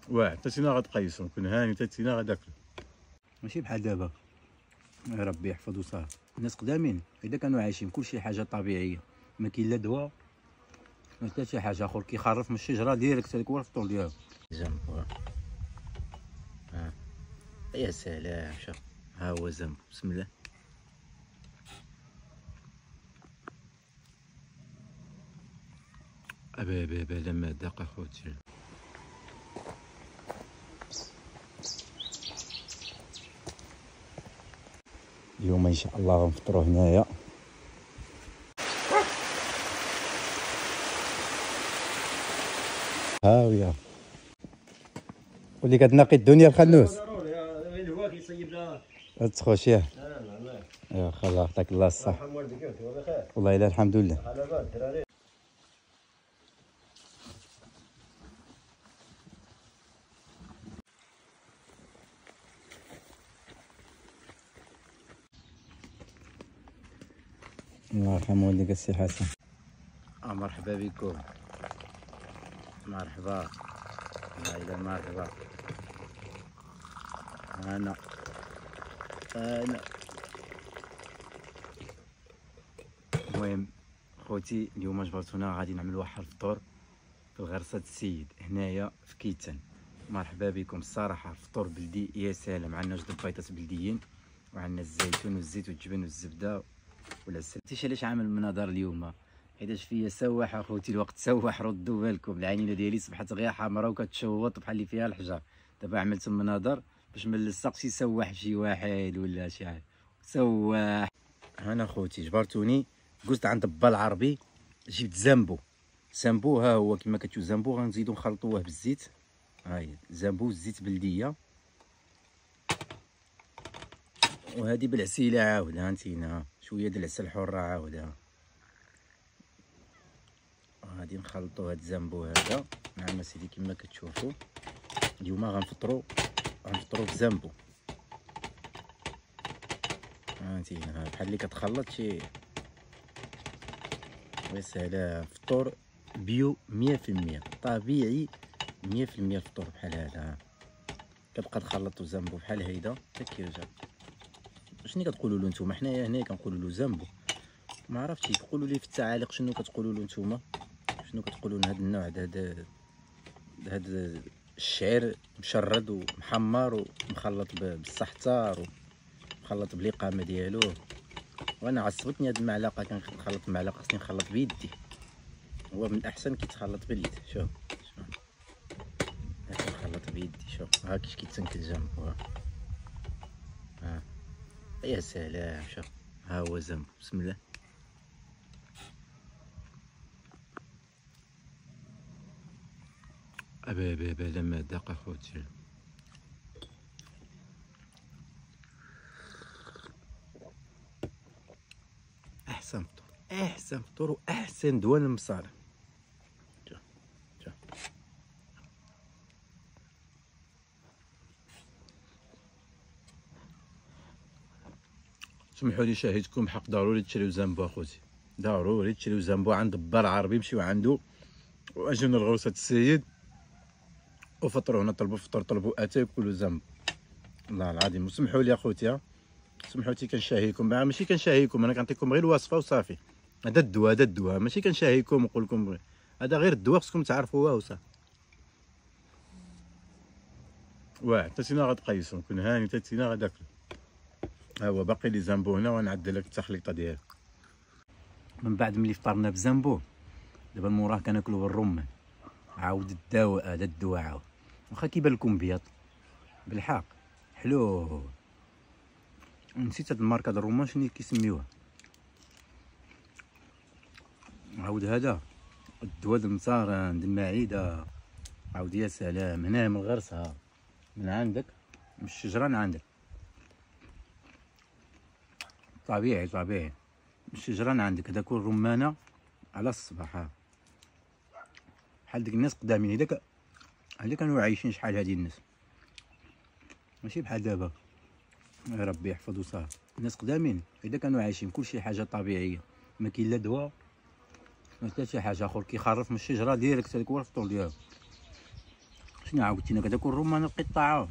واعر تاتينا غتقيسو كون هاني تاتينا غداكلو. ماشي بحال دابا، يا ربي يحفظ وصافي. الناس قدامين اذا كانوا عايشين كلشي حاجه طبيعيه، ما كاين لا دواء ما حتى شي حاجه. اخر كيخرف من الشجره ديريكت، هذاك هو الفطور ديالو. زنبو يا سلام، شوف ها هو زنبو. بسم الله. ابا لما داق اخوتي. اليوم ان شاء الله غنفطروا هنايا. هاويه ولي كتناقي الدنيا الخنوس. ضروري غير هو كيصيب لها. تخوش ياه. لا يا خلا يعطيك الله الصحه. يرحم والديك انت بخير. والله الا الحمد لله. على بال الدراري. الله يرحم والديك السي حسن. مرحبا بكم، مرحبا. والله مرحبا. انا المهم خوتي اليوم جبرتونا غادي نعمل واحد الفطور في الغرسة السيد هنايا في كيتان. مرحبا بكم. الصراحه الفطور بلدي يا سلام. عندنا جوج البيضات بلديين، وعندنا الزيتون والزيت والجبن والزبده والعسل. عرفتيش علاش عامل المناظر اليوم؟ حيتاش فيا سواح اخوتي، الوقت سواح. ردوا بالكم، العينينه ديالي صبحت غير حمراء وكتشوط بحال اللي فيها الحجر. دابا عملت المناظر باش من السقف شي سواح شي واحد ولا شي حاجه سواح. انا خوتي جبرتوني قلت عند با العربي، جبت زامبو. زامبو ها هو كما كتشوف زامبو. غنزيدو نخلطوه بالزيت. هاهي زامبو الزيت بلديه، وهذه بالعسيله عاود. ها انتينا شويه د العسل حر عاود. ها غادي نخلطو هاد الزامبو هذا مع سيدي كما كتشوفوا. اليوم غنفطرو بزامبو. ها انتينا بحال اللي كتخلط شي. يا سلام، فطور بيو 100% طبيعي 100%. الفطور بحال هذا كتبقى تخلطو زامبو بحال هيدا حتى كيرجع. شنو كتقولوا له نتوما؟ حنايا هنا كنقولوا له زامبو. ما عرفتش قولوا لي في التعاليق شنو كتقولوا له نتوما. شنو كتقولوا لهاد النوع هاد الشعير مشرد ومحمر ومخلط بالسحتار ومخلط بالإقامة ديالو. وانا عصبتني هاد المعلقه. كنخلط المعلقه، خصني نخلط بيدي. هو من الاحسن كيتخلط باليد. شوف كنخلط بيدي. شوف ها كيفاش كيتسنك الجنب. ها يا سلام. شوف ها هو زنبو. بسم الله. ابا لما داق اخوتي. احسن فطور واحسن دوان المصالح. سمحوا لي شاهدكم حق ضروري تشريو زامبو اخوتي، ضروري تشريو زامبو عند با العربي. مشيو عنده واجيو لغرسة السيد وفطروا هنا. طلبوا فطور، طلبوا اتاي كلوا زامبو. الله العظيم. وسمحوا لي اخوتي، سمحوا لي كنشاهيكم. ماشي كنشاهيكم، انا كنعطيكم غير الوصفه وصافي. هذا الدواء ماشي كنشاهيكم ونقول لكم هذا غير الدواء، خصكم تعرفوه وصافي. واعر تاتينا غتقيسو كون هاني تاتينا غداكلو. ها هو باقي لي زامبو هنا، ونعدل لك التخليطه ديالو. من بعد ملي فطرنا بزنبو، دابا الموراه كناكلو بالرمان. عاود الدواء هذا الدواء عاود واخا كيبان لكم بيض بالحق حلو. نسيت هاد الماركه د الرمان شنو كيسميوها. عاود هذا الدواء د المصارن د المعده. عاود يا سلام. هنا من غرسها من عندك من الشجره عندك. طبيعي من الشجره عندك. هذاك الرمانه على الصباح. بحال ديك الناس قدامين هذاك اللي كانوا عايشين شحال هادي الناس، ماشي بحال دابا. يا ربي يحفظ وصافي. الناس قدامين اذا كانوا عايشين كلشي حاجه طبيعيه، ما كاين لا دواء ما حتى شي حاجه. اخر كيخرف من الشجره ديريكت، هذاك هو الفطور ديالو. شنو عاودتينا كتاكل الرمان القطاعه